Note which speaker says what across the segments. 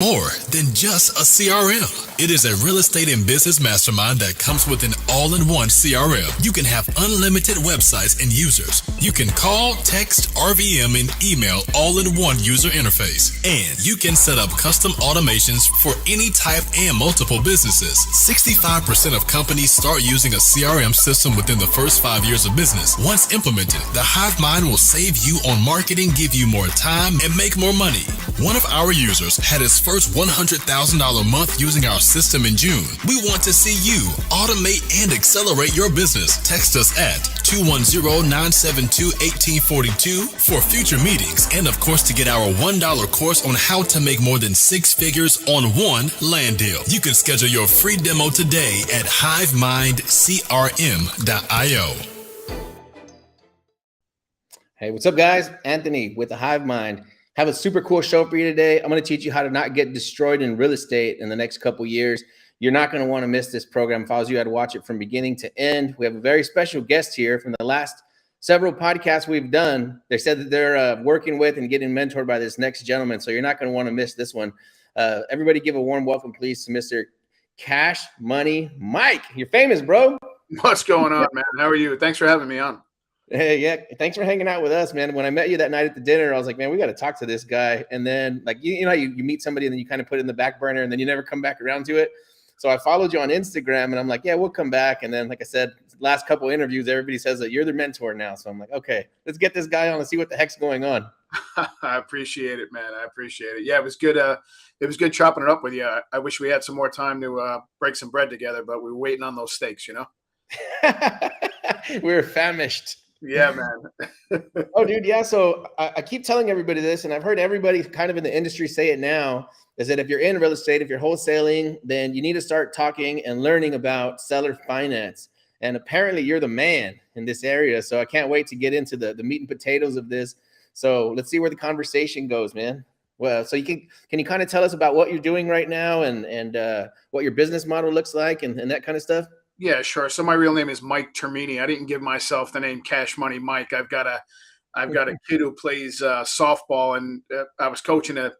Speaker 1: More than just a CRM. It is a real estate and business mastermind that comes with an all-in-one CRM. You can have unlimited websites and users. You can call, text, RVM, and email all in one user interface. And you can set up custom automations for any type and multiple businesses. 65% of companies start using a CRM system within the first 5 years of business. Once implemented, the HiveMind will save you on marketing, give you more time, and make more money. One of our users had his first $100,000 month using our system in June. We want to see you automate and accelerate your business. Text us at 210-972-1842 for future meetings and, of course, to get our $1 course on how to make more than 6 figures on one land deal. You can schedule your free demo today at hivemindcrm.io.
Speaker 2: Hey, what's up, guys? Anthony with the HiveMind. Have a super cool show for you today. I'm going to teach you how to not get destroyed in real estate in the next couple years. You're not going to want to miss this program. If I was you, I'd watch it from beginning to end. We have a very special guest here from the last several podcasts we've done. They said that they're working with and getting mentored by this next gentleman, so you're not going to want to miss this one. Everybody give a warm welcome, please, to Mr. Cash Money Mike. You're famous, bro.
Speaker 3: What's going on, man? How are you? Thanks for having me on.
Speaker 2: Hey, yeah. Thanks for hanging out with us, man. When I met you that night at the dinner, I was like, man, we got to talk to this guy. And then, like, you know, you meet somebody and then you kind of put it in the back burner and then you never come back around to it. So I followed you on Instagram and I'm like, yeah, we'll come back. And then, like I said, last couple interviews, everybody says that you're the mentor now. So I'm like, okay, let's get this guy on and see what the heck's going on.
Speaker 3: I appreciate it, man. I appreciate it. Yeah, it was good. It was good chopping it up with you. I wish we had some more time to break some bread together, but we were waiting on those steaks, you know?
Speaker 2: We were famished.
Speaker 3: Yeah, man.
Speaker 2: Oh, dude. Yeah. So I keep telling everybody this, and I've heard everybody kind of in the industry say it now, is that if you're in real estate, if you're wholesaling, then you need to start talking and learning about seller finance. And apparently you're the man in this area. So I can't wait to get into the meat and potatoes of this. So let's see where the conversation goes, man. Well, so can you kind of tell us about what you're doing right now and what your business model looks like and that kind of stuff?
Speaker 3: Yeah, sure. So my real name is Mike Termini. I didn't give myself the name Cash Money Mike. I've got a kid who plays softball, and I was coaching a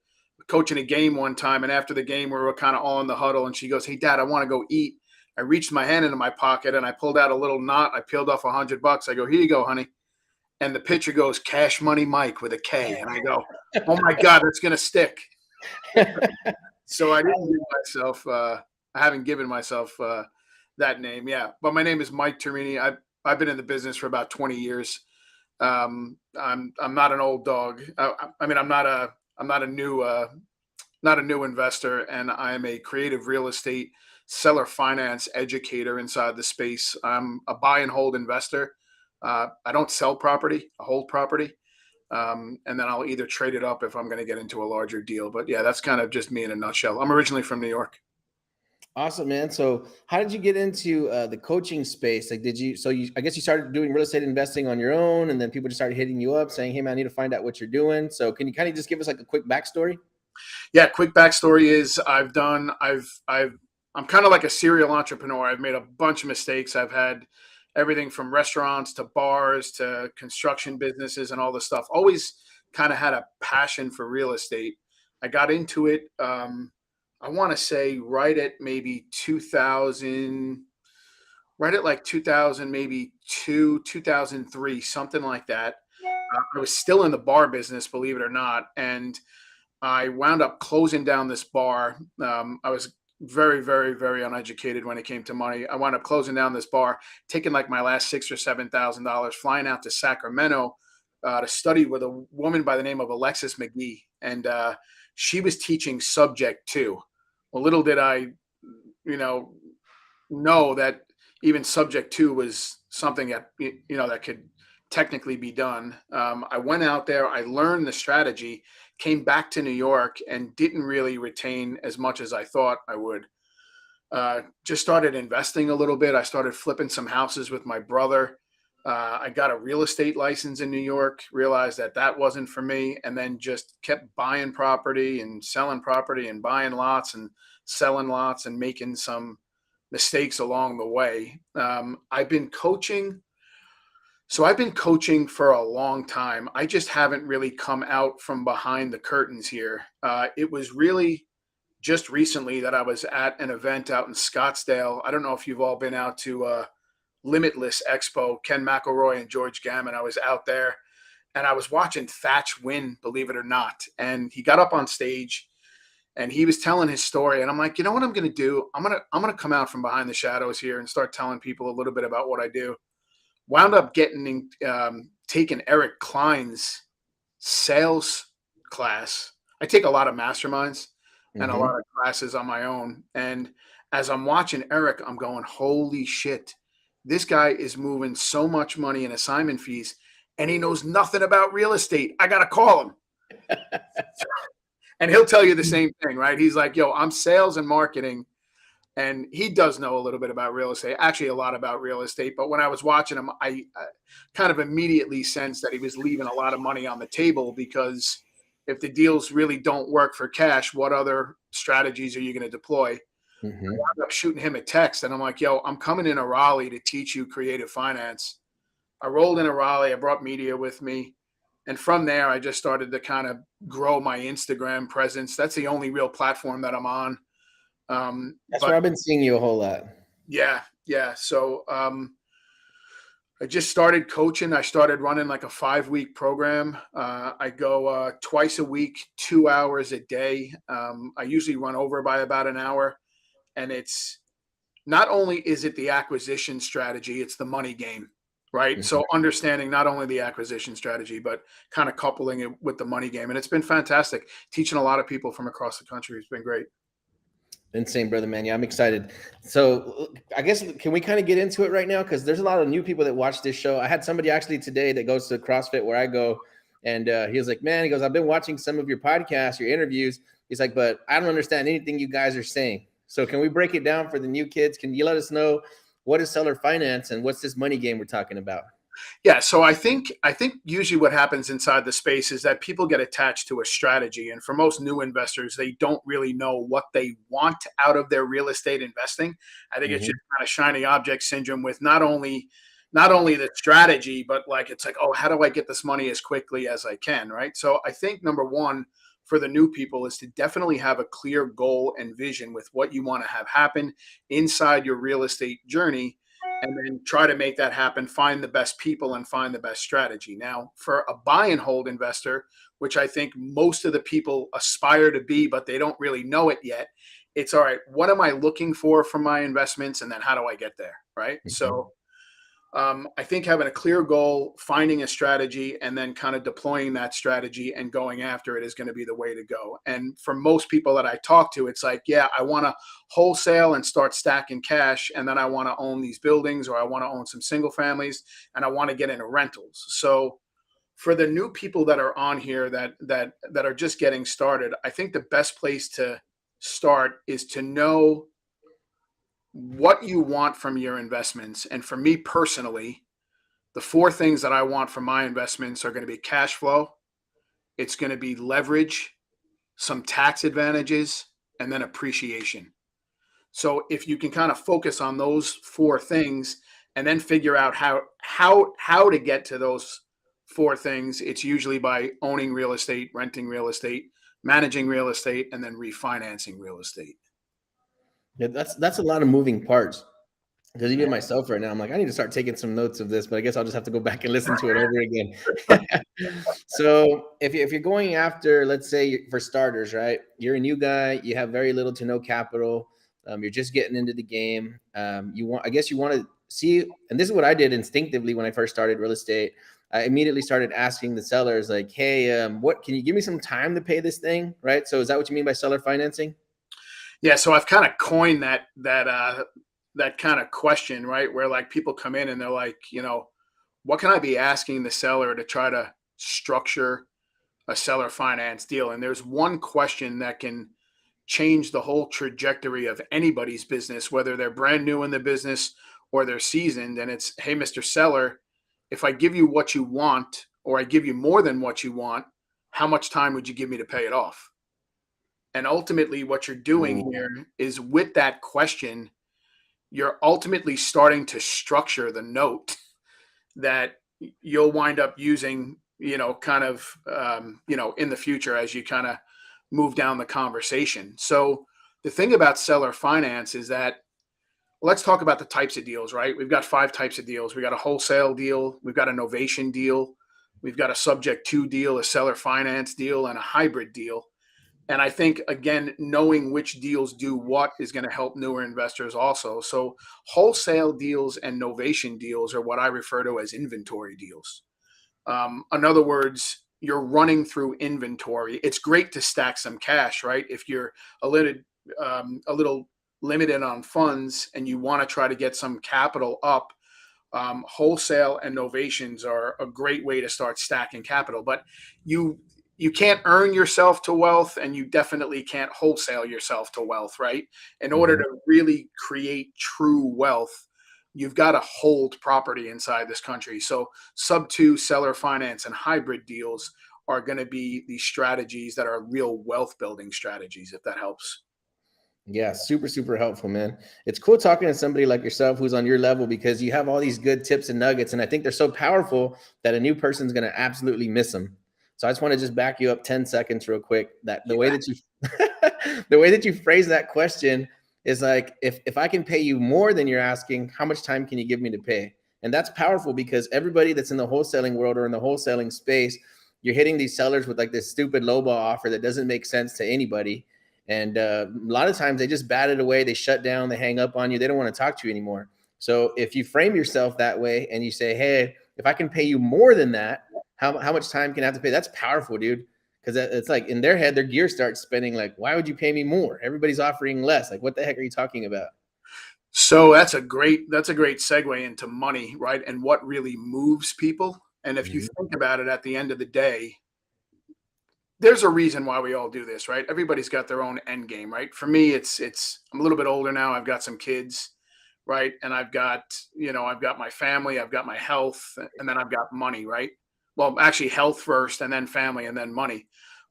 Speaker 3: game one time. And after the game, we were kind of all in the huddle, and she goes, "Hey, Dad, I want to go eat." I reached my hand into my pocket and I pulled out a litlittle knot. I peeled off $100. I go, "Here you go, honey." And the pitcher goes, "Cash Money Mike" with a K. And I go, "Oh my God, that's gonna stick." So I didn't give myself. I haven't given myself that name. Yeah. But my name is Mike Termini. I've been in the business for about 20 years. I'm not an old dog. I mean, I'm not a new investor, and I'm a creative real estate seller finance educator inside the space. I'm a buy and hold investor. I don't sell property, I hold property. And then I'll either trade it up if I'm going to get into a larger deal. But yeah, that's kind of just me in a nutshell. I'm originally from New York.
Speaker 2: Awesome, man. So how did you get into the coaching space? Like, I guess you started doing real estate investing on your own, and then people just started hitting you up saying, "Hey, man, I need to find out what you're doing." So can you kind of just give us like a quick backstory?
Speaker 3: Yeah. Quick backstory is I'm kind of like a serial entrepreneur. I've made a bunch of mistakes. I've had everything from restaurants to bars to construction businesses and all this stuff. Always kind of had a passion for real estate. I got into it. I want to say right at maybe 2000, right at like 2000, maybe 2003, something like that. I was still in the bar business, believe it or not. And I wound up closing down this bar. I was very, very, very uneducated when it came to money. I wound up closing down this bar, taking like my last $6,000 or $7,000, flying out to Sacramento to study with a woman by the name of Alexis McGee. And she was teaching subject to. Well, little did I, know that even subject to was something that, that could technically be done. I went out there, I learned the strategy, came back to New York and didn't really retain as much as I thought I would. Just started investing a little bit. I started flipping some houses with my brother. I got a real estate license in New York, realized that wasn't for me, and then just kept buying property and selling property and buying lots and selling lots and making some mistakes along the way. I've been coaching. So I've been coaching for a long time. I just haven't really come out from behind the curtains here. It was really just recently that I was at an event out in Scottsdale. I don't know if you've all been out to Limitless Expo, Ken McElroy and George Gammon. I was out there and I was watching Thatch win, believe it or not. And he got up on stage and he was telling his story. And I'm like, you know what I'm going to do? I'm going to come out from behind the shadows here and start telling people a little bit about what I do. Wound up getting taking Eric Klein's sales class. I take a lot of masterminds and a lot of classes on my own. And as I'm watching Eric, I'm going, holy shit, this guy is moving so much money in assignment fees and he knows nothing about real estate. I got to call him. And he'll tell you the same thing, right? He's like, yo, I'm sales and marketing. And he does know a little bit about real estate, actually a lot about real estate. But when I was watching him, I kind of immediately sensed that he was leaving a lot of money on the table, because if the deals really don't work for cash, what other strategies are you going to deploy? I wound up shooting him a text and I'm like, yo, I'm coming into Raleigh to teach you creative finance. I rolled into Raleigh. I brought media with me. And from there, I just started to kind of grow my Instagram presence. That's the only real platform that I'm on.
Speaker 2: That's where I've been seeing you a whole lot.
Speaker 3: Yeah. So I just started coaching. I started running like a 5-week program. I go twice a week, 2 hours a day. I usually run over by about an hour. And it's not only is it the acquisition strategy, it's the money game, right? So understanding not only the acquisition strategy, but kind of coupling it with the money game. And it's been fantastic. Teaching a lot of people from across the country. It's been great.
Speaker 2: Insane, brother, man. Yeah, I'm excited. So I guess, can we kind of get into it right now? Because there's a lot of new people that watch this show. I had somebody actually today that goes to CrossFit where I go. And he was like, man, he goes, I've been watching some of your podcasts, your interviews. He's like, but I don't understand anything you guys are saying. So can we break it down for the new kids? Can you let us know what is seller finance and what's this money game we're talking about?
Speaker 3: Yeah, so I think usually what happens inside the space is that people get attached to a strategy. And for most new investors, they don't really know what they want out of their real estate investing. I think it's just kind of shiny object syndrome with not only the strategy, but like, it's like, oh, how do I get this money as quickly as I can, right? So I think number one for the new people is to definitely have a clear goal and vision with what you want to have happen inside your real estate journey, and then try to make that happen, find the best people and find the best strategy. Now, for a buy and hold investor, which I think most of the people aspire to be, but they don't really know it yet, it's all right, what am I looking for from my investments? And then how do I get there, right? So I think having a clear goal, finding a strategy, and then kind of deploying that strategy and going after it is going to be the way to go. And for most people that I talk to, it's like, yeah, I want to wholesale and start stacking cash, and then I want to own these buildings, or I want to own some single families, and I want to get into rentals. So for the new people that are on here that are just getting started, I think the best place to start is to know what you want from your investments. And for me personally, the 4 things that I want from my investments are going to be cash flow, it's going to be leverage, some tax advantages, and then appreciation. So if you can kind of focus on those 4 things and then figure out how to get to those 4 things, it's usually by owning real estate, renting real estate, managing real estate, and then refinancing real estate.
Speaker 2: Yeah, that's a lot of moving parts. Because even myself right now, I'm like, I need to start taking some notes of this, but I guess I'll just have to go back and listen to it over again. So if you're going after, let's say for starters, right, you're a new guy, you have very little to no capital, you're just getting into the game. You want to see, and this is what I did instinctively when I first started real estate. I immediately started asking the sellers, like, hey, what can you give me some time to pay this thing, right? So is that what you mean by seller financing?
Speaker 3: Yeah, so I've kind of coined that kind of question, right? Where like people come in and they're like, what can I be asking the seller to try to structure a seller finance deal? And there's one question that can change the whole trajectory of anybody's business, whether they're brand new in the business or they're seasoned. And it's, hey, Mr. Seller, if I give you what you want, or I give you more than what you want, how much time would you give me to pay it off? And ultimately what you're doing here is, with that question, you're ultimately starting to structure the note that you'll wind up using, in the future as you kind of move down the conversation. So the thing about seller finance is that, let's talk about the types of deals, right? We've got 5 types of deals. We got a wholesale deal, we've got a novation deal, we've got a subject to deal, a seller finance deal, and a hybrid deal. And I think, again, knowing which deals do what is going to help newer investors also. So wholesale deals and novation deals are what I refer to as inventory deals. In other words, you're running through inventory. It's great to stack some cash, right? If you're a little limited on funds and you want to try to get some capital up, wholesale and novations are a great way to start stacking capital. But you can't earn yourself to wealth, and you definitely can't wholesale yourself to wealth, right? In order to really create true wealth, you've got to hold property inside this country. So sub 2 seller finance and hybrid deals are going to be the strategies that are real wealth building strategies, if that helps.
Speaker 2: Yeah, super, super helpful, man. It's cool talking to somebody like yourself who's on your level, because you have all these good tips and nuggets. And I think they're so powerful that a new person's going to absolutely miss them. So I just want to just back you up 10 seconds real quick. That the way that you the way that you phrase that question is like, if I can pay you more than you're asking, how much time can you give me to pay? And that's powerful, because everybody that's in the wholesaling world or in the wholesaling space, you're hitting these sellers with like this stupid lowball offer that doesn't make sense to anybody. And a lot of times they just bat it away. They shut down, they hang up on you. They don't want to talk to you anymore. So if you frame yourself that way and you say, hey, if I can pay you more than that, how much time can I have to pay? That's powerful, dude. Because it's like in their head, their gear starts spinning. Like, why would you pay me more? Everybody's offering less. Like, what the heck are you talking about?
Speaker 3: So that's a great segue into money, right? And what really moves people. And if you think about it, at the end of the day, there's a reason why we all do this, right? Everybody's got their own end game, right? For me, it's I'm a little bit older now. I've got some kids, right? And I've got my family, I've got my health, and then I've got money, right? Well, actually health first and then family and then money.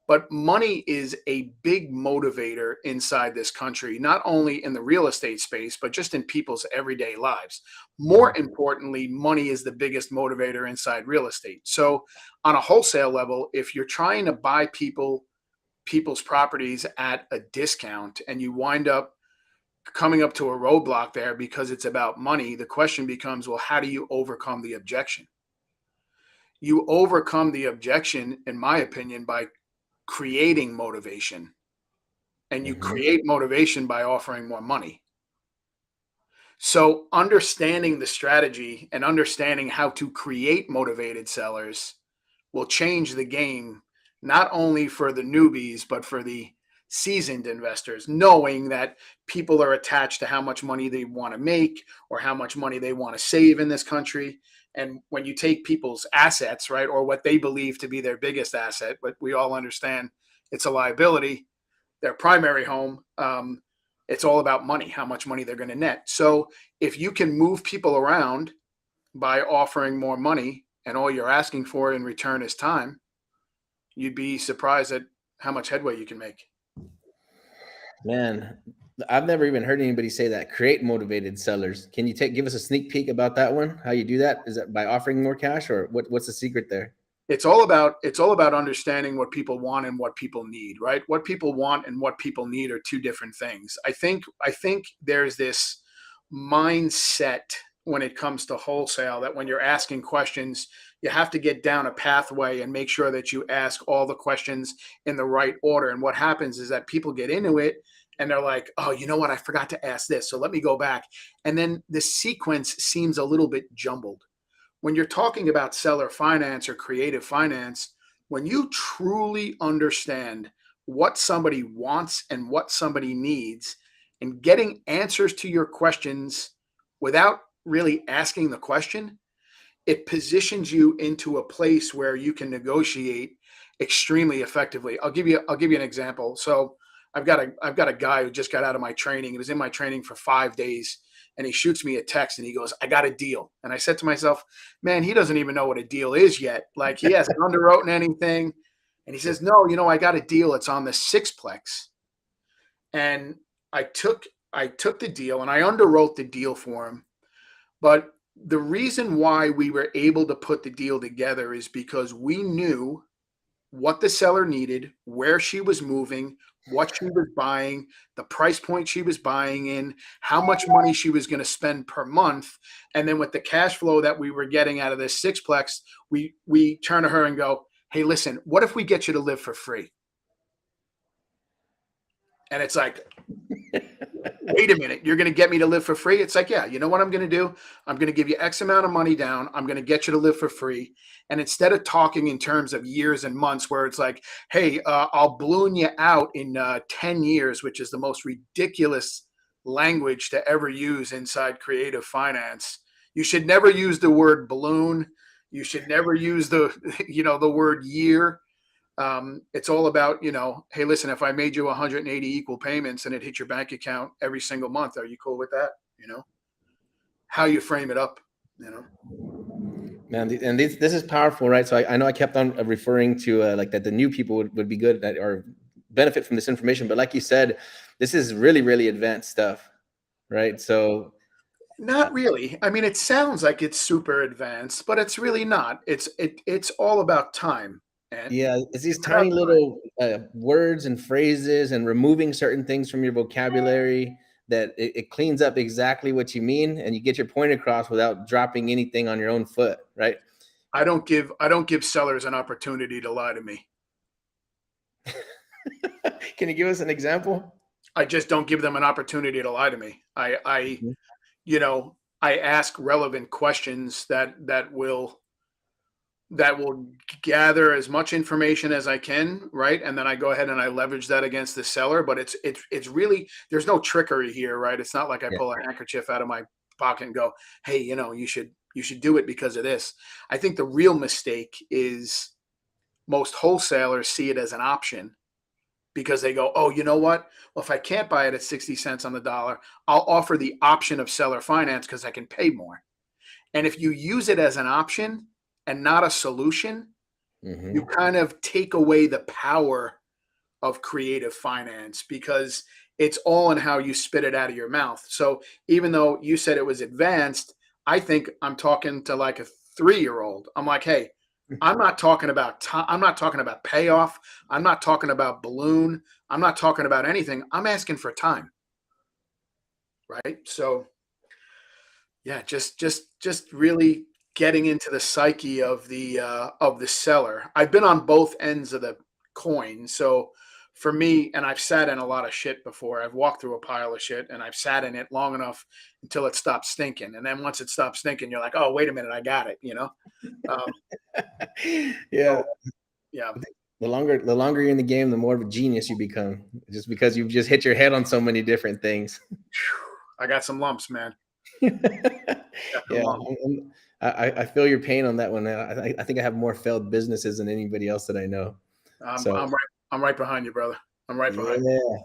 Speaker 3: But money is a big motivator inside this country, not only in the real estate space, but just in people's everyday lives. More importantly, money is the biggest motivator inside real estate. So on a wholesale level, if you're trying to buy people's properties at a discount and you wind up coming up to a roadblock there because it's about money, the question becomes, well, how do you overcome the objection? You overcome the objection, in my opinion, by creating motivation, and you create motivation by offering more money. So understanding the strategy and understanding how to create motivated sellers will change the game, not only for the newbies, but for the seasoned investors, knowing that people are attached to how much money they want to make or how much money they want to save in this country. And when you take people's assets, right, or what they believe to be their biggest asset, but we all understand it's a liability, their primary home, it's all about money, how much money they're going to net. So if you can move people around by offering more money and all you're asking for in return is time, you'd be surprised at how much headway you can make.
Speaker 2: Man, I've never even heard anybody say that. Create motivated sellers. Can you give us a sneak peek about that one? How you do that? Is that by offering more cash, or what's the secret there?
Speaker 3: It's all about understanding what people want and what people need, right? What people want and what people need are two different things. I think there's this mindset when it comes to wholesale that when you're asking questions, you have to get down a pathway and make sure that you ask all the questions in the right order. And what happens is that people get into it and they're like, oh, you know what? I forgot to ask this. So let me go back. And then the sequence seems a little bit jumbled. When you're talking about seller finance or creative finance, when you truly understand what somebody wants and what somebody needs, and getting answers to your questions without really asking the question, it positions you into a place where you can negotiate extremely effectively. I'll give you an example. So I've got a guy who just got out of my training. He was in my training for 5 days. And he shoots me a text and he goes, I got a deal. And I said to myself, man, he doesn't even know what a deal is yet. Like, he hasn't underwritten anything. And he says, no, I got a deal. It's on the sixplex. And I took the deal and I underwrote the deal for him. But the reason why we were able to put the deal together is because we knew what the seller needed, where she was moving, what she was buying, the price point she was buying in, how much money she was going to spend per month. And then with the cash flow that we were getting out of this sixplex, we turn to her and go, hey, listen, what if we get you to live for free? And it's like, wait a minute, you're going to get me to live for free? It's like, yeah, you know what I'm going to do? I'm going to give you X amount of money down. I'm going to get you to live for free. And instead of talking in terms of years and months where it's like, hey, I'll balloon you out in 10 years, which is the most ridiculous language to ever use inside creative finance. You should never use the word balloon. You should never use the, the word year. It's all about, hey, listen, if I made you 180 equal payments and it hit your bank account every single month, are you cool with that? How you frame it up,
Speaker 2: Man, and this is powerful, right? So I know I kept on referring to like that the new people would be good at or benefit from this information. But like you said, this is really, really advanced stuff, right? So
Speaker 3: not really. I mean, it sounds like it's super advanced, but it's really not. It's all about time. And
Speaker 2: yeah, it's these tiny little words and phrases and removing certain things from your vocabulary that it cleans up exactly what you mean and you get your point across without dropping anything on your own foot, right?
Speaker 3: I don't give sellers an opportunity to lie to me.
Speaker 2: Can you give us an example?
Speaker 3: I just don't give them an opportunity to lie to me. I ask relevant questions that will gather as much information as I can, right? And then I go ahead and I leverage that against the seller. But it's really, there's no trickery here, right? It's not like I pull a handkerchief out of my pocket and go, hey, you should do it because of this. I think the real mistake is most wholesalers see it as an option because they go, oh, you know what? Well, if I can't buy it at 60 cents on the dollar, I'll offer the option of seller finance because I can pay more. And if you use it as an option and not a solution, you kind of take away the power of creative finance because it's all in how you spit it out of your mouth. So even though you said it was advanced, I think I'm talking to like a 3-year-old. I'm like, hey, I'm not talking about I'm not talking about payoff. I'm not talking about balloon. I'm not talking about anything. I'm asking for time. Right? So yeah, just really getting into the psyche of the seller. I've been on both ends of the coin. So for me, and I've sat in a lot of shit before. I've walked through a pile of shit and I've sat in it long enough until it stops stinking. And then once it stops stinking, you're like, oh, wait a minute, I got it,
Speaker 2: Yeah.
Speaker 3: So, yeah.
Speaker 2: The longer you're in the game, the more of a genius you become, just because you've just hit your head on so many different things.
Speaker 3: I got some lumps, man.
Speaker 2: Yeah, I feel your pain on that one. I think I have more failed businesses than anybody else that I know.
Speaker 3: I'm right behind you, brother. I'm right behind you.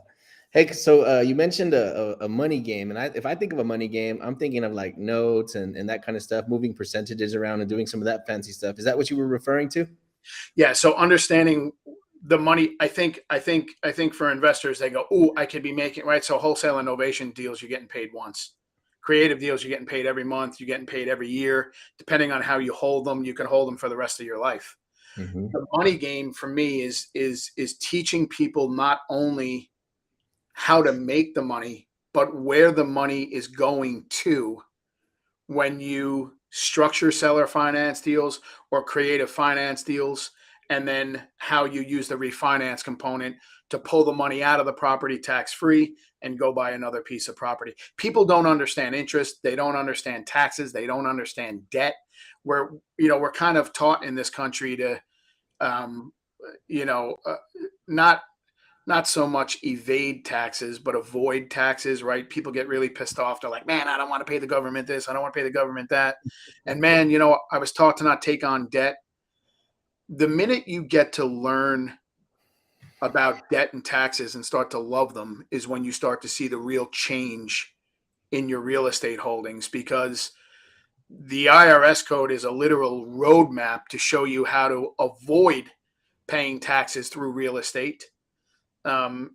Speaker 2: Hey, so you mentioned a money game, and if I think of a money game, I'm thinking of like notes and that kind of stuff, moving percentages around and doing some of that fancy stuff. Is that what you were referring to?
Speaker 3: Yeah. So understanding the money, I think for investors, they go, "Oh, I could be making," right. So wholesale innovation deals, you're getting paid once. Creative deals, you're getting paid every month. You're getting paid every year. Depending on how you hold them, you can hold them for the rest of your life. The money game for me is teaching people not only how to make the money, but where the money is going to when you structure seller finance deals or creative finance deals, and then how you use the refinance component to pull the money out of the property tax free and go buy another piece of property. People don't understand interest. They don't understand taxes. They don't understand debt. We're kind of taught in this country to, not so much evade taxes, but avoid taxes, right? People get really pissed off. They're like, man, I don't want to pay the government this. I don't want to pay the government that. And man, I was taught to not take on debt. The minute you get to learn about debt and taxes and start to love them is when you start to see the real change in your real estate holdings, because the IRS code is a literal roadmap to show you how to avoid paying taxes through real estate. Large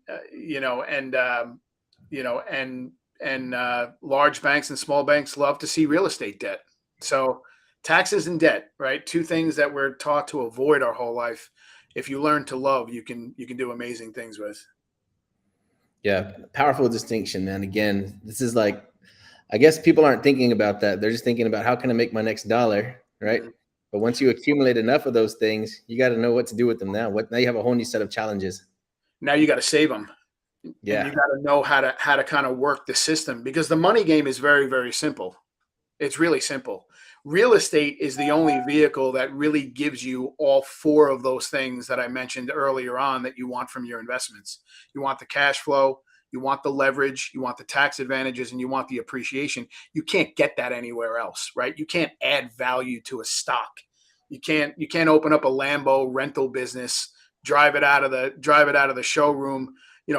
Speaker 3: banks and small banks love to see real estate debt. So taxes and debt, right? Two things that we're taught to avoid our whole life. if you learn to love, you can do amazing things with.
Speaker 2: Yeah, powerful distinction, man. Again, this is like, I guess people aren't thinking about that. They're just thinking about how can I make my next dollar, right?
Speaker 3: Mhm.
Speaker 2: But once you accumulate enough of those things, you got to know what to do with them now. Now you have a whole new set of challenges.
Speaker 3: Now you got to save them, and you
Speaker 2: Yeah.
Speaker 3: got to know how to kind of work the system, because the money game is very, very simple. It's really simple. Real estate is the only vehicle that really gives you all four of those things that I mentioned earlier on that you want from your investments. You want the cash flow, you want the leverage, you want the tax advantages, and you want the appreciation. You can't get that anywhere else, right? You can't add value to a stock. You can't open up a Lambo rental business, drive it out of the showroom,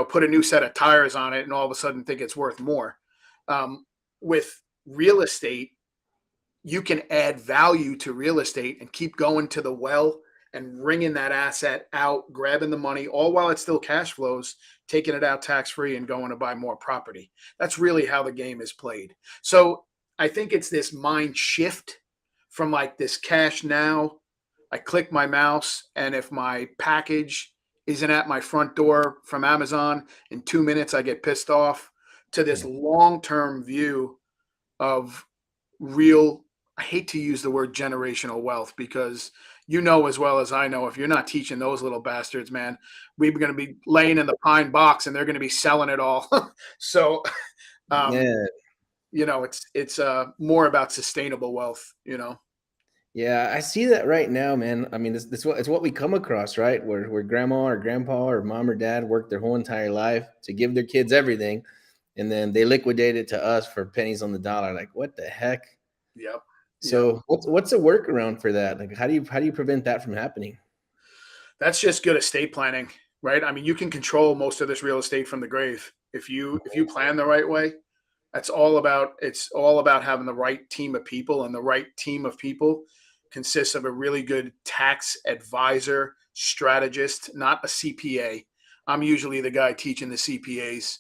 Speaker 3: put a new set of tires on it, and all of a sudden think it's worth more. With real estate, you can add value to real estate and keep going to the well and wringing that asset out, grabbing the money, all while it still cash flows, taking it out tax free and going to buy more property. That's really how the game is played. So I think it's this mind shift from like this cash now. I click my mouse, and if my package isn't at my front door from Amazon in 2 minutes, I get pissed off, to this long term view of real, I hate to use the word generational wealth, because as well as I know, if you're not teaching those little bastards, man, we're going to be laying in the pine box and they're going to be selling it all. So,
Speaker 2: Yeah.
Speaker 3: It's more about sustainable wealth.
Speaker 2: Yeah, I see that right now, man. I mean, it's what we come across, right? Where grandma or grandpa or mom or dad worked their whole entire life to give their kids everything, and then they liquidate it to us for pennies on the dollar. Like, what the heck?
Speaker 3: Yep. Yep.
Speaker 2: So, what's a workaround for that? Like, how do you prevent that from happening?
Speaker 3: That's just good estate planning, right? I mean, you can control most of this real estate from the grave if you plan the right way. It's all about having the right team of people, and the right team of people consists of a really good tax advisor, strategist, not a CPA. I'm usually the guy teaching the CPAs,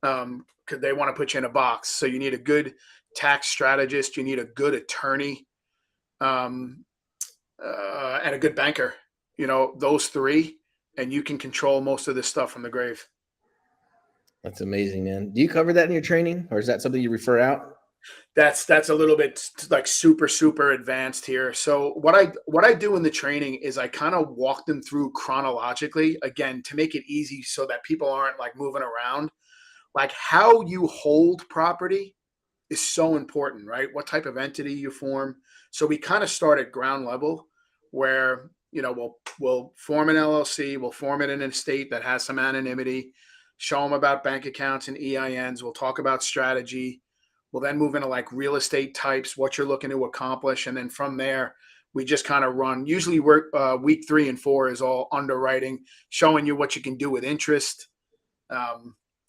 Speaker 3: because they want to put you in a box. So you need a good tax strategist, you need a good attorney, um, and a good banker. Those three, and you can control most of this stuff from the grave.
Speaker 2: That's amazing, man. Do you cover that in your training, or is that something you refer out?
Speaker 3: That's a little bit like super super advanced here. So what I do in the training is I kind of walk them through chronologically, again, to make it easy so that people aren't like moving around. Like, how you hold property is so important, right? What type of entity you form. So we kind of start at ground level, where we'll form an LLC, we'll form it in an estate that has some anonymity, show them about bank accounts and EINs. We'll talk about strategy. We'll then move into like real estate types, what you're looking to accomplish. And then from there, we just kind of run. Usually week 3 and 4 is all underwriting, showing you what you can do with interest,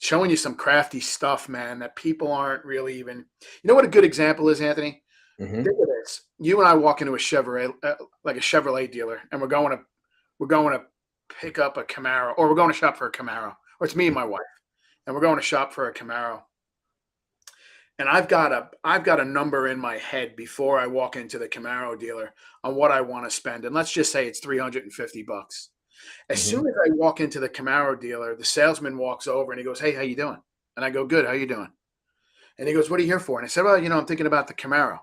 Speaker 3: showing you some crafty stuff, man, that people aren't really even. You know what a good example is, Anthony?
Speaker 2: Mm-hmm.
Speaker 3: Think of this. You and I walk into a Chevrolet, like a Chevrolet dealer, and we're going to pick up a Camaro, or we're going to shop for a Camaro, or it's me and my wife, and we're going to shop for a Camaro. And I've got a number in my head before I walk into the Camaro dealer on what I want to spend. And let's just say it's $350. As
Speaker 2: Mm-hmm.
Speaker 3: soon as I walk into the Camaro dealer, the salesman walks over and he goes, "Hey, how you doing?" And I go, "Good, how you doing?" And he goes, "What are you here for?" And I said, "Well, I'm thinking about the Camaro."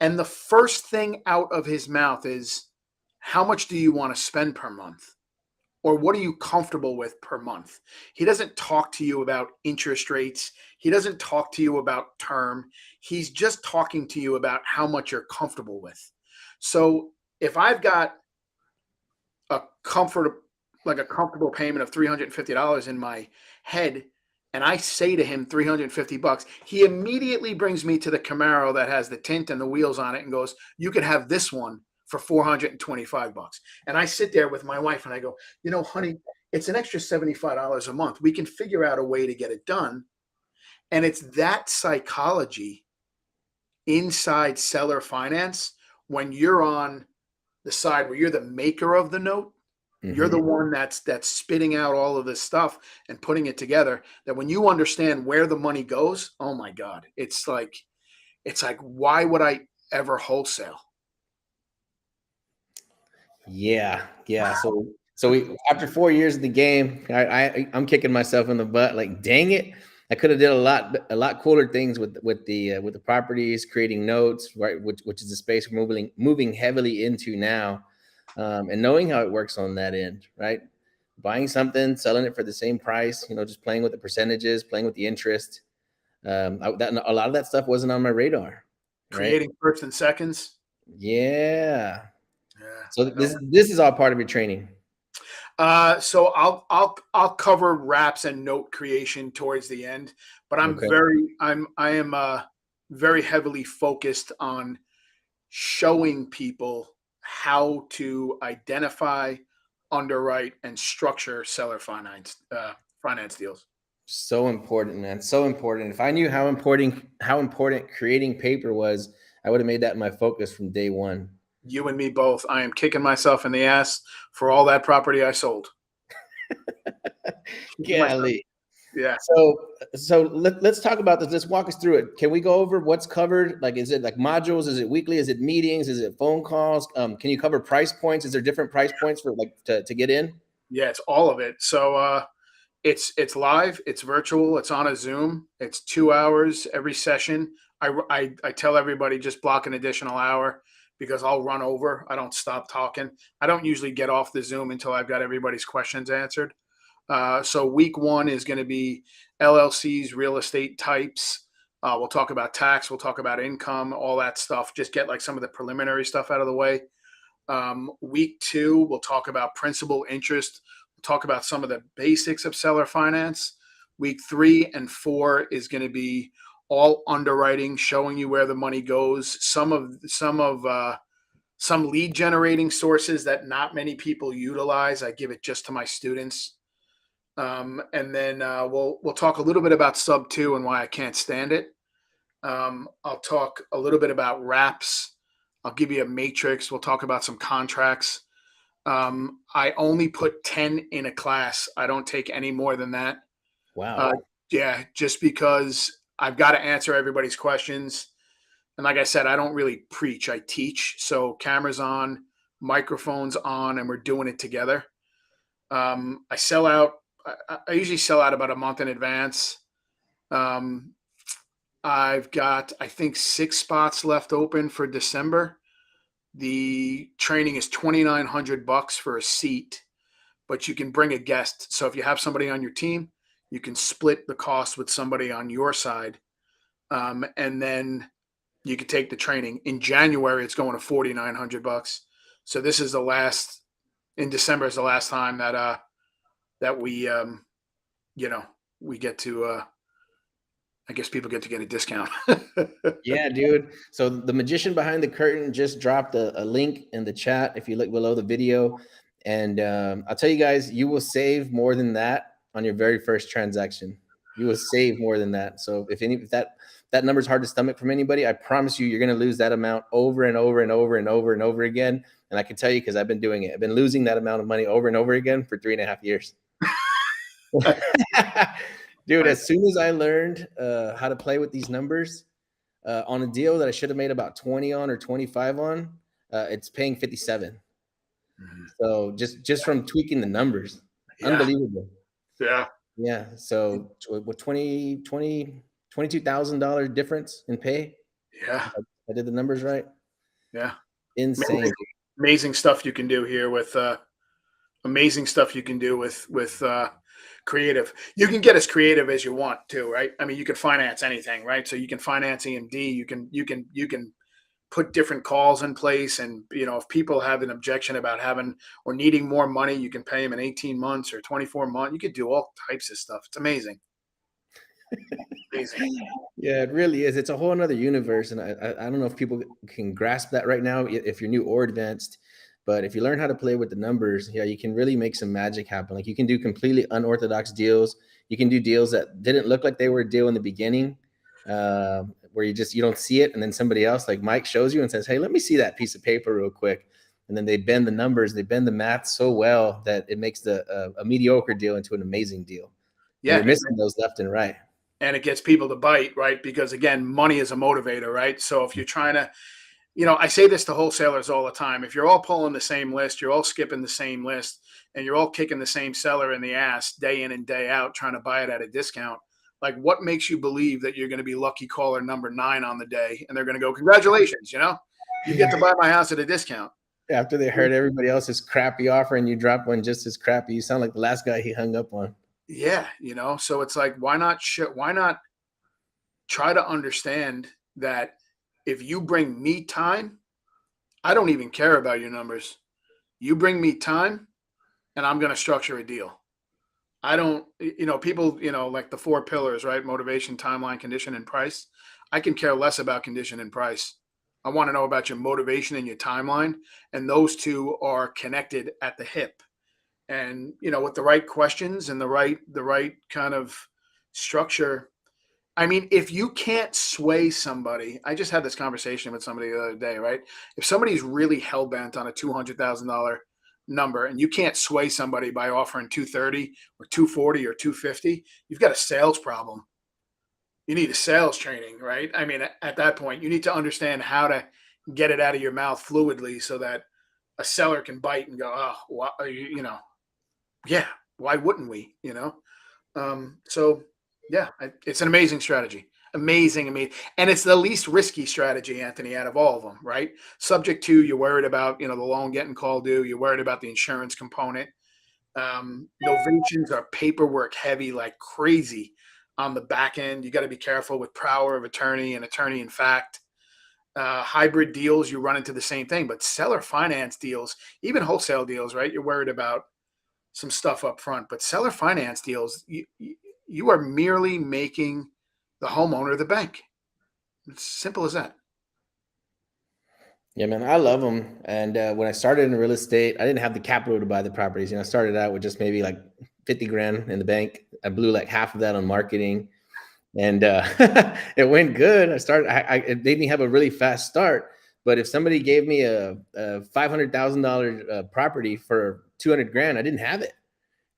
Speaker 3: And the first thing out of his mouth is, "How much do you want to spend per month? Or what are you comfortable with per month?" He doesn't talk to you about interest rates. He doesn't talk to you about term. He's just talking to you about how much you're comfortable with. So if I've got a comfortable payment of $350 in my head, and I say to him $350, he immediately brings me to the Camaro that has the tint and the wheels on it and goes, "You could have this one for $425." And I sit there with my wife and I go, "Honey, it's an extra $75 a month. We can figure out a way to get it done." And it's that psychology inside seller finance, when you're on the side where you're the maker of the note, you're the
Speaker 2: Mm-hmm.
Speaker 3: one that's spitting out all of this stuff and putting it together, that when you understand where the money goes, oh my God, it's like, why would I ever wholesale?
Speaker 2: Yeah, yeah. So we after 4 years of the game, I'm kicking myself in the butt. Like, dang it, I could have did a lot cooler things with the properties, creating notes, right? Which is the space we're moving heavily into now, and knowing how it works on that end, right? Buying something, selling it for the same price, just playing with the percentages, playing with the interest. A lot of that stuff wasn't on my radar, right?
Speaker 3: Creating first and seconds.
Speaker 2: Yeah.
Speaker 3: Yeah.
Speaker 2: So this is all part of your training.
Speaker 3: So I'll cover wraps and note creation towards the end, but
Speaker 2: Okay.
Speaker 3: I am very heavily focused on showing people how to identify, underwrite, and structure seller finance deals.
Speaker 2: So important, man. So important. If I knew how important creating paper was, I would have made that my focus from day one.
Speaker 3: You and me both. I am kicking myself in the ass for all that property I sold. Kicking myself.
Speaker 2: Golly.
Speaker 3: Yeah.
Speaker 2: So let's talk about this. Let's walk us through it. Can we go over what's covered? Like, is it like modules? Is it weekly? Is it meetings? Is it phone calls? Can you cover price points? Is there different price points for like to get in?
Speaker 3: Yeah, it's all of it. So it's live, it's virtual, it's on a Zoom. It's 2 hours every session. I tell everybody just block an additional hour because I'll run over. I don't stop talking. I don't usually get off the Zoom until I've got everybody's questions answered. So week one is going to be LLCs, real estate types. We'll talk about tax. We'll talk about income, all that stuff. Just get like some of the preliminary stuff out of the way. Week two, we'll talk about principal, interest. We'll talk about some of the basics of seller finance. Week 3 and 4 is going to be all underwriting, showing you where the money goes. Some lead generating sources that not many people utilize. I give it just to my students. And then we'll talk a little bit about sub 2 and why I can't stand it. I'll talk a little bit about wraps. I'll give you a matrix. We'll talk about some contracts. I only put 10 in a class. I don't take any more than that.
Speaker 2: Wow.
Speaker 3: Yeah, just because I've got to answer everybody's questions. And like I said, I don't really preach, I teach. So cameras on, microphones on, and we're doing it together. I sell out. I usually sell out about a month in advance. I've got, I think, 6 spots left open for December. The training is $2,900 for a seat, but you can bring a guest. So if you have somebody on your team, you can split the cost with somebody on your side, and then you can take the training. In January, it's going to $4,900. So this is the last. In December is the last time that we we get to. I guess people get to get a discount.
Speaker 2: Yeah, dude. So the magician behind the curtain just dropped a link in the chat if you look below the video. And I'll tell you guys, you will save more than that on your very first transaction. You will save more than that. So if that number is hard to stomach from anybody, I promise you're going to lose that amount over and over and over and over and over again. And I can tell you because I've been doing it. I've been losing that amount of money over and over again for 3.5 years. Dude, as soon as I learned how to play with these numbers on a deal that I should have made about 20 on or 25 on, it's paying 57.
Speaker 3: Mm-hmm.
Speaker 2: So just from tweaking the numbers,
Speaker 3: Yeah.
Speaker 2: Unbelievable.
Speaker 3: Yeah.
Speaker 2: Yeah. So what $22,000 difference in pay?
Speaker 3: Yeah.
Speaker 2: I did the numbers right.
Speaker 3: Yeah.
Speaker 2: Insane.
Speaker 3: Amazing stuff you can do here with amazing stuff you can do with creative. You can get as creative as you want too, right? I mean, you can finance anything, right? So you can finance EMD. You can put different calls in place, and if people have an objection about having or needing more money, you can pay them in 18 months or 24 months. You could do all types of stuff. It's amazing. Amazing.
Speaker 2: Yeah, it really is. It's a whole another universe, and I don't know if people can grasp that right now if you're new or advanced. But if you learn how to play with the numbers, yeah, you can really make some magic happen. Like you can do completely unorthodox deals. You can do deals that didn't look like they were a deal in the beginning, where you don't see it, and then somebody else like Mike shows you and says, "Hey, let me see that piece of paper real quick." And then they bend the numbers, they bend the math so well that it makes a mediocre deal into an amazing deal.
Speaker 3: Yeah,
Speaker 2: and you're missing those left and right.
Speaker 3: And it gets people to bite, right? Because again, money is a motivator, right? So if you're trying to I say this to wholesalers all the time. If you're all pulling the same list, you're all skipping the same list, and you're all kicking the same seller in the ass day in and day out, trying to buy it at a discount, like what makes you believe that you're going to be lucky caller number 9 on the day and they're going to go, congratulations, you get to buy my house at a discount.
Speaker 2: After they heard everybody else's crappy offer and you drop one just as crappy, you sound like the last guy he hung up on.
Speaker 3: Yeah. So it's like, why not try to understand that if you bring me time, I don't even care about your numbers. You bring me time and I'm going to structure a deal. I don't, people, like the 4 pillars, right? Motivation, timeline, condition, and price. I can care less about condition and price. I want to know about your motivation and your timeline. And those two are connected at the hip. And, with the right questions and the right kind of structure. I mean, if you can't sway somebody, I just had this conversation with somebody the other day, right? If somebody's really hell bent on a $200,000 number and you can't sway somebody by offering 230 or 240 or 250, you've got a sales problem. You need a sales training, right? I mean, at that point, you need to understand how to get it out of your mouth fluidly so that a seller can bite and go, oh, well, yeah, why wouldn't we, So yeah, it's an amazing strategy. Amazing. And it's the least risky strategy, Anthony, out of all of them, right? Subject to, you're worried about, the loan getting called due. You're worried about the insurance component. Novations are paperwork heavy like crazy on the back end. You got to be careful with power of attorney and attorney in fact. Hybrid deals, you run into the same thing, but seller finance deals, even wholesale deals, right? You're worried about some stuff up front, but seller finance deals, you are merely making the homeowner the bank. It's simple as that.
Speaker 2: Yeah, man, I love them. And when I started in real estate, I didn't have the capital to buy the properties. I started out with just maybe like 50 grand in the bank. I blew like half of that on marketing, and it went good. It made me have a really fast start. But if somebody gave me a $500,000 property for 200 grand, I didn't have it.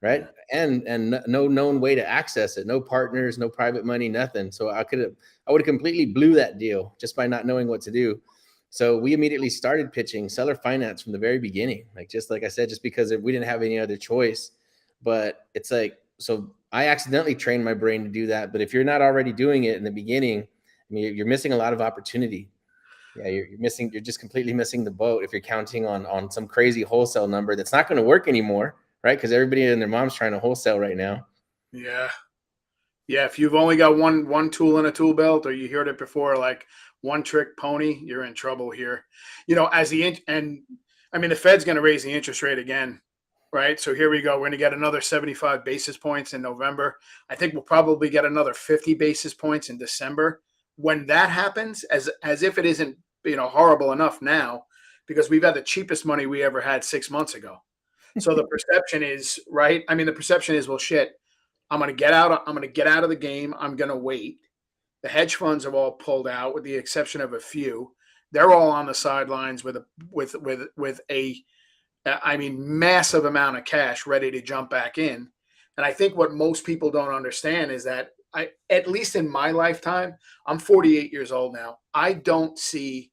Speaker 2: Right. And no known way to access it. No partners, no private money, nothing. So I would have completely blew that deal just by not knowing what to do. So we immediately started pitching seller finance from the very beginning. Just like I said, just because we didn't have any other choice. But it's like, so I accidentally trained my brain to do that. But if you're not already doing it in the beginning, I mean, you're missing a lot of opportunity. Yeah, you're just completely missing the boat if you're counting on some crazy wholesale number that's not going to work anymore. Right, because everybody and their mom's trying to wholesale right now.
Speaker 3: Yeah. If you've only got one tool in a tool belt, or you heard it before, like one trick pony, you're in trouble here. The Fed's going to raise the interest rate again, right? So here we go. We're going to get another 75 basis points in November. I think we'll probably get another 50 basis points in December. When that happens, as if it isn't horrible enough now, because we've had the cheapest money we ever had 6 months ago. So the perception is, right? I mean, the perception is, well, shit, I'm going to get out of the game. I'm going to wait. The hedge funds have all pulled out with the exception of a few. They're all on the sidelines with a massive amount of cash ready to jump back in. And I think what most people don't understand is that at least in my lifetime, I'm 48 years old now. I don't see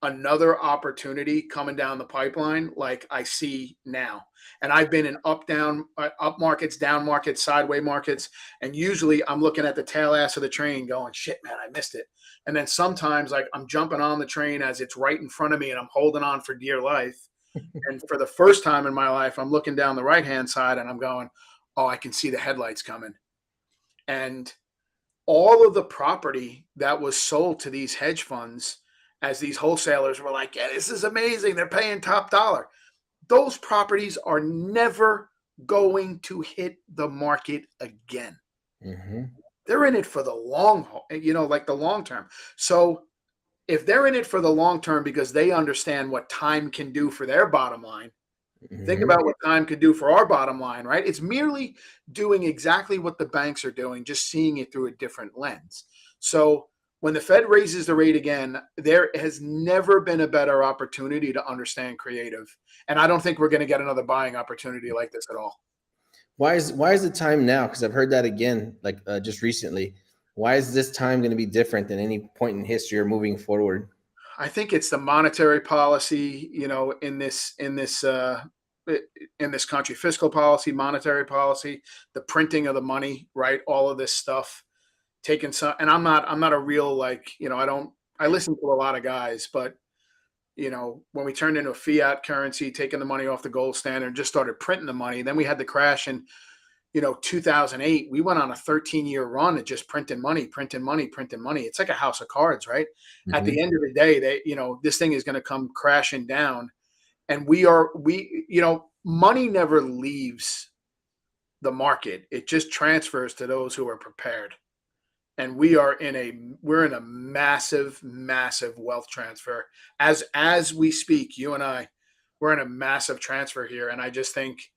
Speaker 3: another opportunity coming down the pipeline like I see now. And I've been in up markets, down markets, sideways markets. And usually I'm looking at the tail ass of the train going, shit, man, I missed it. And then sometimes like I'm jumping on the train as it's right in front of me and I'm holding on for dear life. And for the first time in my life, I'm looking down the right-hand side and I'm going, oh, I can see the headlights coming. And all of the property that was sold to these hedge funds, as these wholesalers were like, yeah, this is amazing, they're paying top dollar. Those properties are never going to hit the market again.
Speaker 2: Mm-hmm.
Speaker 3: They're in it for the long haul, like the long term. So if they're in it for the long term because they understand what time can do for their bottom line, mm-hmm. Think about what time could do for our bottom line, right? It's merely doing exactly what the banks are doing, just seeing it through a different lens. So when the Fed raises the rate again, there has never been a better opportunity to understand creative. And I don't think we're going to get another buying opportunity like this at all.
Speaker 2: Why is the time now? Because I've heard that again, just recently. Why is this time going to be different than any point in history or moving forward?
Speaker 3: I think it's the monetary policy, in this country, fiscal policy, monetary policy, the printing of the money, right? All of this stuff taking some, and I'm not a real, I listen to a lot of guys, but when we turned into a fiat currency, taking the money off the gold standard, just started printing the money. Then we had the crash in 2008. We went on a 13-year run of just printing money, printing money, printing money. It's like a house of cards, right?
Speaker 2: Mm-hmm.
Speaker 3: At the end of the day, this thing is going to come crashing down. And money never leaves the market. It just transfers to those who are prepared. And we're in a massive, massive wealth transfer. As we speak, you and I, we're in a massive transfer here. And I just think,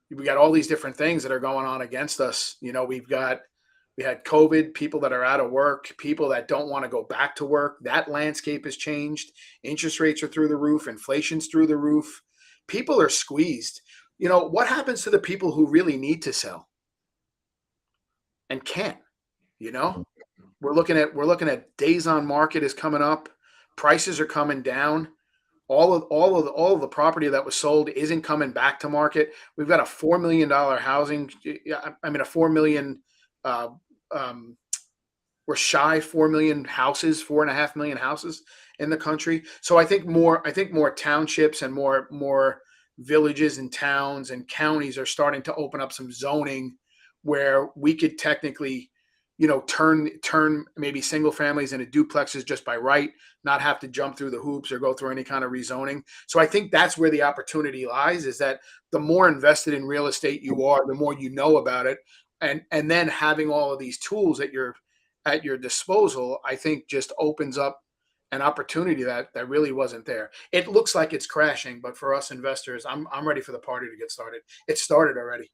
Speaker 3: we got all these different things that are going on against us. We had COVID, people that are out of work, people that don't want to go back to work. That landscape has changed. Interest rates are through the roof. Inflation's through the roof. People are squeezed. What happens to the people who really need to sell and can't? We're looking at days on market is coming up. Prices are coming down. All of the property that was sold isn't coming back to market. We've got a $4 million housing. I mean, a 4 million. We're shy 4 million houses, 4.5 million houses in the country. So I think more townships and more villages and towns and counties are starting to open up some zoning where we could technically, turn maybe single families into duplexes just by right, not have to jump through the hoops or go through any kind of rezoning. So I think that's where the opportunity lies, is that the more invested in real estate you are, the more you know about it. And then having all of these tools at your disposal, I think just opens up an opportunity that really wasn't there. It looks like it's crashing, but for us investors, I'm ready for the party to get started. It started already.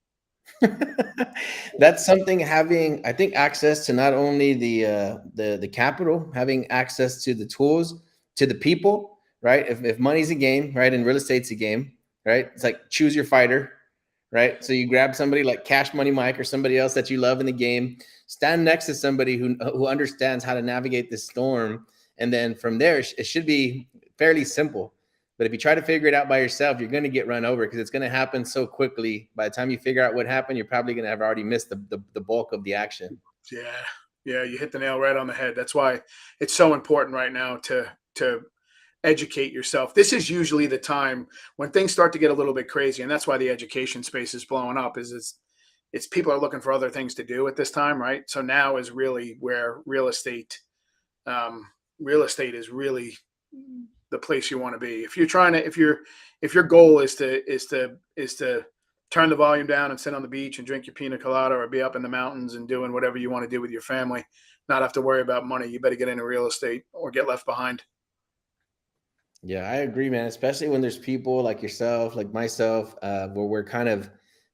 Speaker 2: That's something, having, I think, access to not only the capital, having access to the tools, to the people, right? If money's a game, right, and real estate's a game, right? It's like choose your fighter, right? So you grab somebody like kashmoneymike or somebody else that you love in the game, stand next to somebody who understands how to navigate this storm, and then from there it should be fairly simple. But if you try to figure it out by yourself, you're going to get run over, because it's going to happen so quickly. By the time you figure out what happened, you're probably going to have already missed the bulk of the action.
Speaker 3: Yeah, you hit the nail right on the head. That's why it's so important right now to educate yourself. This is usually the time when things start to get a little bit crazy, and that's why the education space is blowing up. It's people are looking for other things to do at this time, right? So now is really where real estate is really the place you want to be. If your goal is to turn the volume down and sit on the beach and drink your pina colada, or be up in the mountains and doing whatever you want to do with your family, not have to worry about money, you better get into real estate or get left behind.
Speaker 2: Yeah, I agree, man. Especially when there's people like yourself, like myself, where we're kind of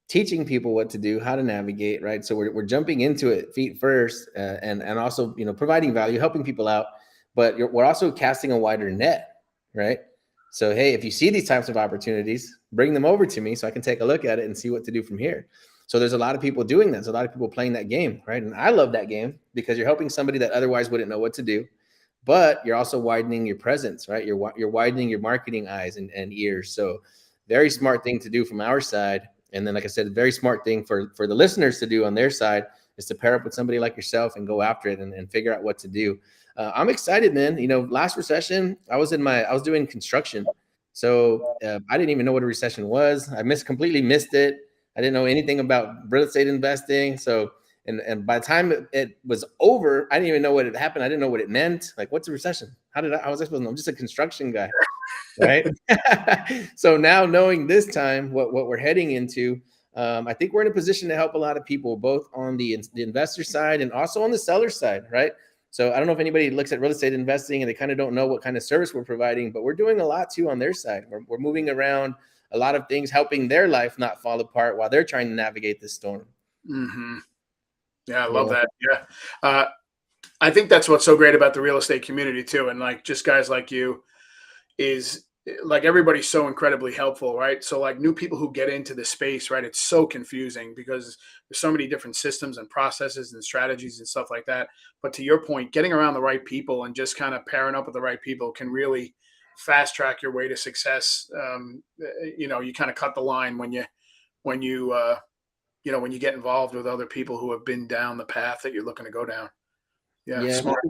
Speaker 2: teaching people what to do, how to navigate, right? So we're jumping into it feet first, and also providing value, helping people out, but we're also casting a wider net, right? So hey, if you see these types of opportunities, bring them over to me so I can take a look at it and see what to do from here. So there's a lot of people doing that. There's a lot of people playing that game, right? And I love that game, because you're helping somebody that otherwise wouldn't know what to do. But you're also widening your presence, right? You're widening your marketing eyes and ears. So very smart thing to do from our side. And then, like I said, a very smart thing for the listeners to do on their side is to pair up with somebody like yourself and go after it and figure out what to do. I'm excited, man. Last recession, I was doing construction. So I didn't even know what a recession was. I completely missed it. I didn't know anything about real estate investing. So And by the time it was over, I didn't even know what had happened. I didn't know what it meant. Like, what's a recession? How was I supposed to know? I'm just a construction guy, right? So now, knowing this time what we're heading into, I think we're in a position to help a lot of people, both on the investor side and also on the seller side, right? So I don't know if anybody looks at real estate investing and they kind of don't know what kind of service we're providing, but we're doing a lot too on their side. We're moving around a lot of things, helping their life not fall apart while they're trying to navigate this storm.
Speaker 3: Mm-hmm. Yeah, I love that. Yeah. I think that's what's so great about the real estate community too. And like just guys like you is like everybody's so incredibly helpful, right? So like new people who get into the space, right? It's so confusing because there's so many different systems and processes and strategies and stuff like that. But to your point, getting around the right people and just kind of pairing up with the right people can really fast track your way to success. You kind of cut the line when you get involved with other people who have been down the path that you're looking to go down. Yeah,
Speaker 2: Yeah,
Speaker 3: smart.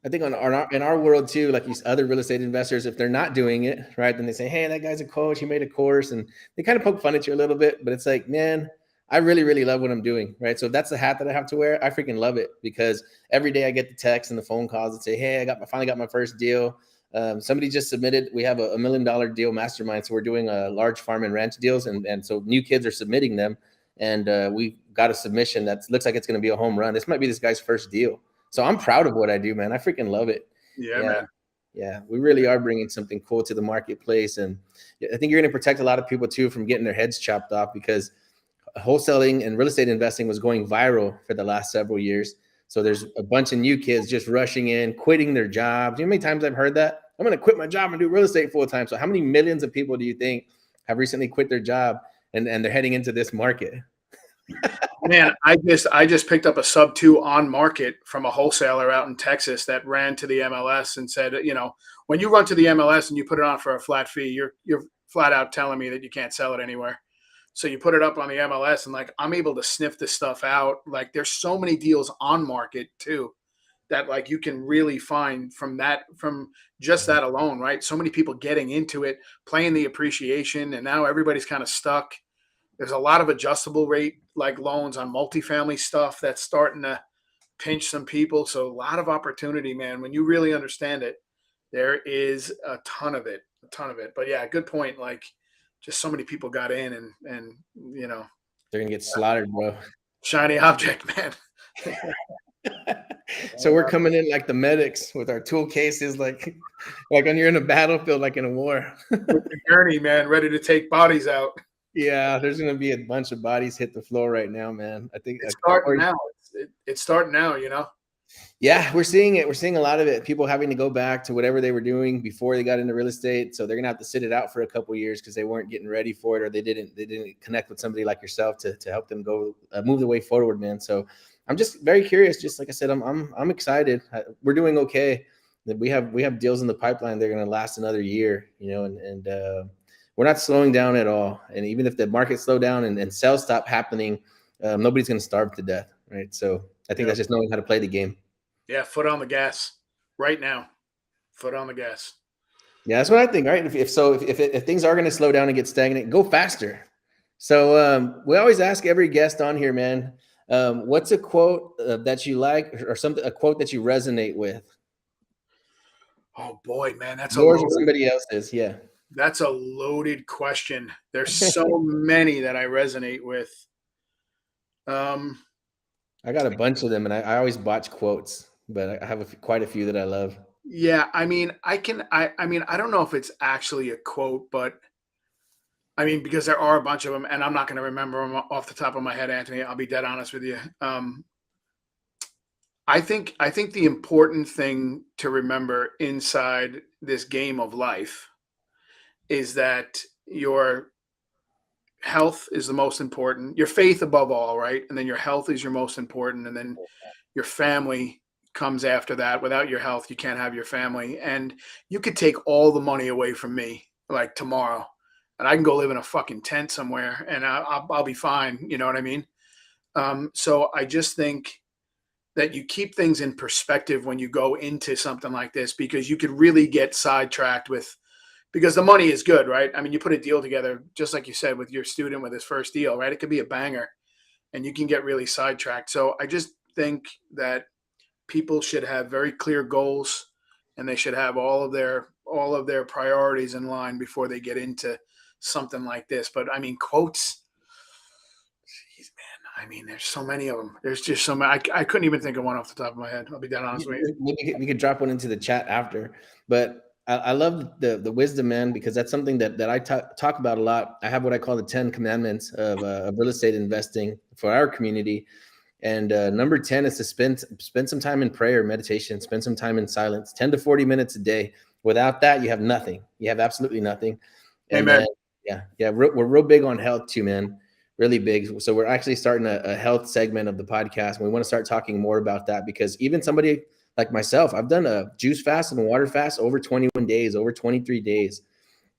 Speaker 2: I think in our world too, like these other real estate investors, if they're not doing it right, then they say, "Hey, that guy's a coach. He made a course," and they kind of poke fun at you a little bit. But it's like, man, I really, really love what I'm doing, right? So if that's the hat that I have to wear, I freaking love it because every day I get the texts and the phone calls that say, "Hey, finally got my first deal." Somebody just submitted. We have a $1 million deal mastermind, so we're doing large farm and ranch deals, and so new kids are submitting them, and we got a submission that looks like it's going to be a home run. This might be this guy's first deal. So I'm proud of what I do, man. I freaking love it.
Speaker 3: Yeah, man.
Speaker 2: Yeah, we really are bringing something cool to the marketplace. And I think you're going to protect a lot of people too from getting their heads chopped off because wholesaling and real estate investing was going viral for the last several years. So there's a bunch of new kids just rushing in, quitting their jobs. You know how many times I've heard that? I'm going to quit my job and do real estate full time. So how many millions of people do you think have recently quit their job and they're heading into this market?
Speaker 3: Man, I just picked up a sub 2 on market from a wholesaler out in Texas that ran to the MLS and said, when you run to the MLS and you put it on for a flat fee, you're flat out telling me that you can't sell it anywhere. So you put it up on the MLS and like I'm able to sniff this stuff out. Like there's so many deals on market too that like you can really find from just that alone, right? So many people getting into it, playing the appreciation, and now everybody's kind of stuck. There's a lot of adjustable rate like loans on multifamily stuff that's starting to pinch some people. So a lot of opportunity, man. When you really understand it, there is a ton of it. But yeah, good point. Like just so many people got in and
Speaker 2: they're gonna get slaughtered, bro.
Speaker 3: Shiny object, man.
Speaker 2: So we're coming in like the medics with our tool cases, like when you're in a battlefield, like in a war.
Speaker 3: With the gurney, man, ready to take bodies out.
Speaker 2: Yeah, there's gonna be a bunch of bodies hit the floor right now, man. I think
Speaker 3: it's starting now. It's starting now,
Speaker 2: Yeah, we're seeing it. We're seeing a lot of it. People having to go back to whatever they were doing before they got into real estate. So they're gonna have to sit it out for a couple of years because they weren't getting ready for it, or they didn't connect with somebody like yourself to help them go move the way forward, man. So I'm just very curious. Just like I said, I'm excited. We're doing okay. We have deals in the pipeline. They're gonna last another year, and we're not slowing down at all. And even if the market slow down and sales stop happening, nobody's going to starve to death, right? So I think that's just knowing how to play the game.
Speaker 3: Yeah, foot on the gas right now. Foot on the gas.
Speaker 2: Yeah, that's what I think, right? If things are going to slow down and get stagnant, go faster. So we always ask every guest on here, man, what's a quote that you like or a quote that you resonate with?
Speaker 3: Oh boy, man, that's
Speaker 2: yours or somebody else's. Yeah.
Speaker 3: That's a loaded question. There's so many that I resonate with.
Speaker 2: I got a bunch of them, and I always botch quotes, but I have quite a few that I love.
Speaker 3: Yeah, I mean, I don't know if it's actually a quote, but I mean, because there are a bunch of them, and I'm not going to remember them off the top of my head, Anthony. I'll be dead honest with you. I think the important thing to remember inside this game of life is that your health is the most important, your faith above all, right? And then your health is your most important. And then your family comes after that. Without your health, you can't have your family. And you could take all the money away from me like tomorrow and I can go live in a fucking tent somewhere and I'll be fine. You know what I mean? So I just think that you keep things in perspective when you go into something like this, because you could really get sidetracked because the money is good, right? I mean, you put a deal together, just like you said, with your student with his first deal, right? It could be a banger and you can get really sidetracked. So I just think that people should have very clear goals and they should have all of their priorities in line before they get into something like this. But I mean, quotes, geez, man, I mean, there's so many of them. There's just so many. I couldn't even think of one off the top of my head. I'll be dead honest with you.
Speaker 2: Maybe we could drop one into the chat after, but I love the wisdom, man, because that's something that I talk about a lot. I have what I call the 10 commandments of real estate investing for our community. And number 10 is to spend some time in prayer, meditation, spend some time in silence, 10 to 40 minutes a day. Without that, you have nothing. You have absolutely nothing. And
Speaker 3: Amen.
Speaker 2: then, we're real big on health too, man. Really big. So we're actually starting a health segment of the podcast. And we want to start talking more about that because even somebody like myself, I've done a juice fast and a water fast over 21 days, over 23 days.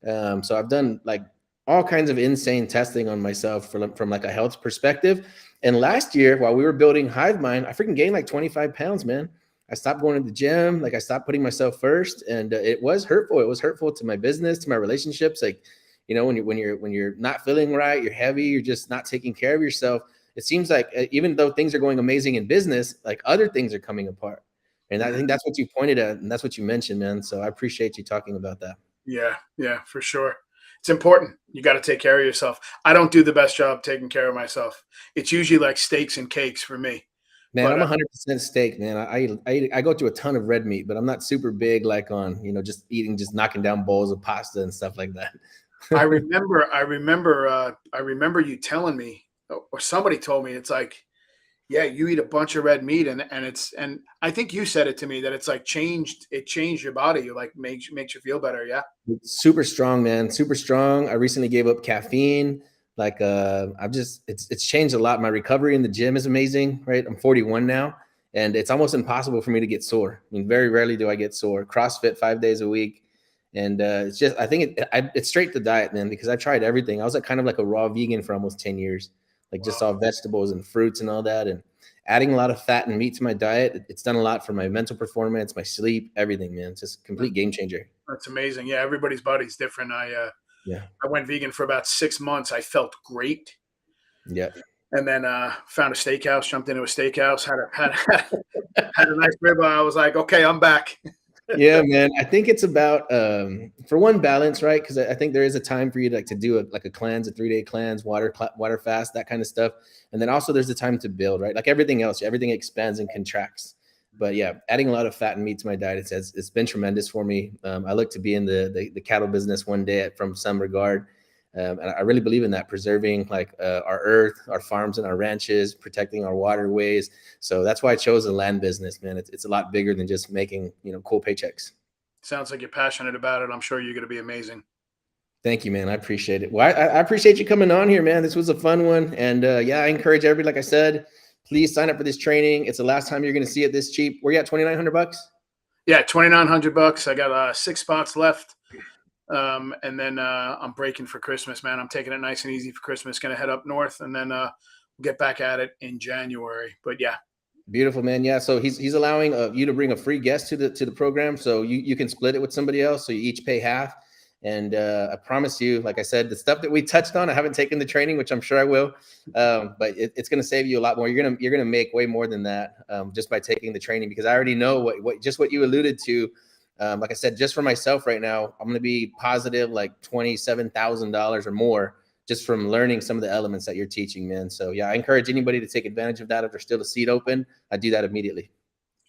Speaker 2: So I've done like all kinds of insane testing on myself from like a health perspective. And last year, while we were building Hive Mind, I freaking gained like 25 pounds, man. I stopped going to the gym. Like I stopped putting myself first, and it was hurtful. It was hurtful to my business, to my relationships. Like, you know, when you're not feeling right, you're heavy, you're just not taking care of yourself. It seems like even though things are going amazing in business, like other things are coming apart. And I think that's what you pointed at, and that's what you mentioned, man. So I appreciate you talking about that.
Speaker 3: Yeah, for sure. It's important. You got to take care of yourself. I don't do the best job taking care of myself. It's usually like steaks and cakes for me.
Speaker 2: Man,
Speaker 3: But,
Speaker 2: I'm 100% steak, man. I go through a ton of red meat, but I'm not super big like on, you know, just knocking down bowls of pasta and stuff like that.
Speaker 3: I remember you telling me, or somebody told me, it's like, yeah, you eat a bunch of red meat, and I think you said it to me that it's like changed your body. You like makes you feel better. Yeah.
Speaker 2: It's super strong, man. Super strong. I recently gave up caffeine. Like it's changed a lot. My recovery in the gym is amazing, right? I'm 41 now, and it's almost impossible for me to get sore. I mean, very rarely do I get sore. CrossFit 5 days a week. And it's just, I think it's straight to diet, man, because I tried everything. I was like kind of like a raw vegan for almost 10 years, like just all vegetables and fruits and all that. And adding a lot of fat and meat to my diet, it's done a lot for my mental performance, my sleep, everything, man. It's just a complete game changer.
Speaker 3: That's amazing. Yeah. Everybody's body's different. I went vegan for about 6 months. I felt great.
Speaker 2: Yeah.
Speaker 3: And then found a steakhouse, jumped into a steakhouse, had a nice ribeye. I was like, okay, I'm back.
Speaker 2: Yeah, man. I think it's about for one, balance, right? Because I think there is a time for you to do a cleanse, a 3-day cleanse, water fast, that kind of stuff. And then also there's the time to build, right? Like everything else, everything expands and contracts. But yeah, adding a lot of fat and meat to my diet, it's been tremendous for me. I look to be in the cattle business one day from some regard. And I really believe in that, preserving like our earth, our farms and our ranches, protecting our waterways. So that's why I chose the land business, man. It's a lot bigger than just making, cool paychecks.
Speaker 3: Sounds like you're passionate about it. I'm sure you're going to be amazing.
Speaker 2: Thank you, man. I appreciate it. Well, I appreciate you coming on here, man. This was a fun one. And I encourage everybody, like I said, please sign up for this training. It's the last time you're going to see it this cheap. Where you at, $2,900?
Speaker 3: Yeah, $2,900. I got 6 spots left. And then I'm breaking for Christmas, man. I'm taking it nice and easy for Christmas. Going to head up north, and then we'll get back at it in January. But yeah.
Speaker 2: Beautiful, man. Yeah. So he's allowing you to bring a free guest to the program. So you can split it with somebody else. So you each pay half. And I promise you, like I said, the stuff that we touched on, I haven't taken the training, which I'm sure I will. But it's going to save you a lot more. You're gonna make way more than that just by taking the training, because I already know what you alluded to. Like I said, just for myself right now, I'm going to be positive like $27,000 or more just from learning some of the elements that you're teaching, man. So yeah, I encourage anybody to take advantage of that. If there's still a seat open, I do that immediately.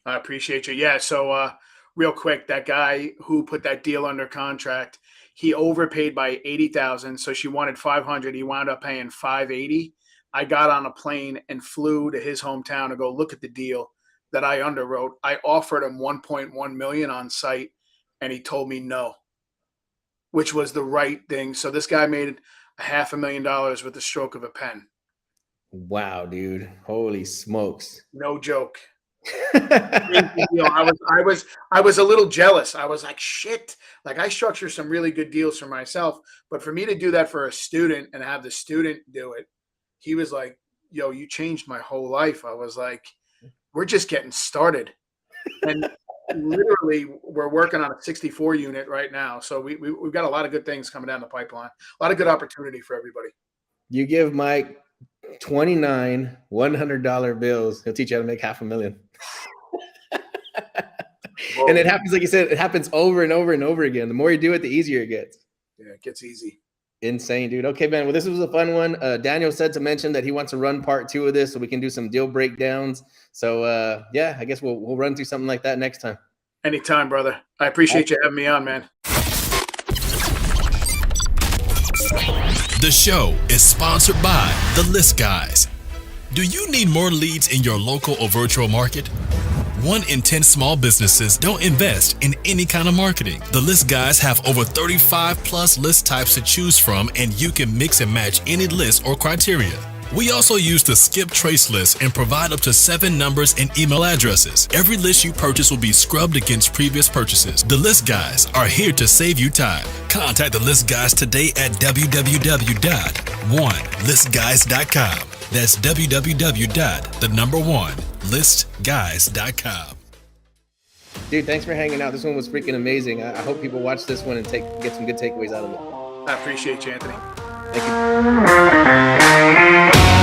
Speaker 3: I appreciate you. Yeah. So real quick, that guy who put that deal under contract, he overpaid by 80,000. So she wanted 500. He wound up paying 580. I got on a plane and flew to his hometown to go look at the deal that I underwrote. I offered him 1.1 million on site, and he told me no, which was the right thing. So this guy made $500,000 with the stroke of a pen.
Speaker 2: Wow, dude. Holy smokes.
Speaker 3: No joke. I was a little jealous. I was like, shit. Like, I structure some really good deals for myself, but for me to do that for a student and have the student do it, he was like, yo, you changed my whole life. I was like, we're just getting started. And literally we're working on a 64 unit right now. So we've got a lot of good things coming down the pipeline. A lot of good opportunity for everybody.
Speaker 2: You give Mike 29 $100 bills, he'll teach you how to make $500,000. And it happens, like you said, it happens over and over and over again. The more you do it, the easier it gets.
Speaker 3: Yeah, it gets easy.
Speaker 2: Insane, dude. Okay, man. Well, this was a fun one. Daniel said to mention that he wants to run part 2 of this so we can do some deal breakdowns. So, I guess we'll run through something like that next time.
Speaker 3: Anytime, brother. I appreciate you having me on, man.
Speaker 1: The show is sponsored by The List Guys. Do you need more leads in your local or virtual market? 1 in 10 small businesses don't invest in any kind of marketing. The List Guys have over 35 plus list types to choose from, and you can mix and match any list or criteria. We also use the skip trace list and provide up to 7 numbers and email addresses. Every list you purchase will be scrubbed against previous purchases. The List Guys are here to save you time. Contact the List Guys today at www.1listguys.com. That's www.1listguys.com.
Speaker 2: Dude, thanks for hanging out. This one was freaking amazing. I hope people watch this one and get some good takeaways out of it.
Speaker 3: I appreciate you, Anthony.
Speaker 2: Thank you.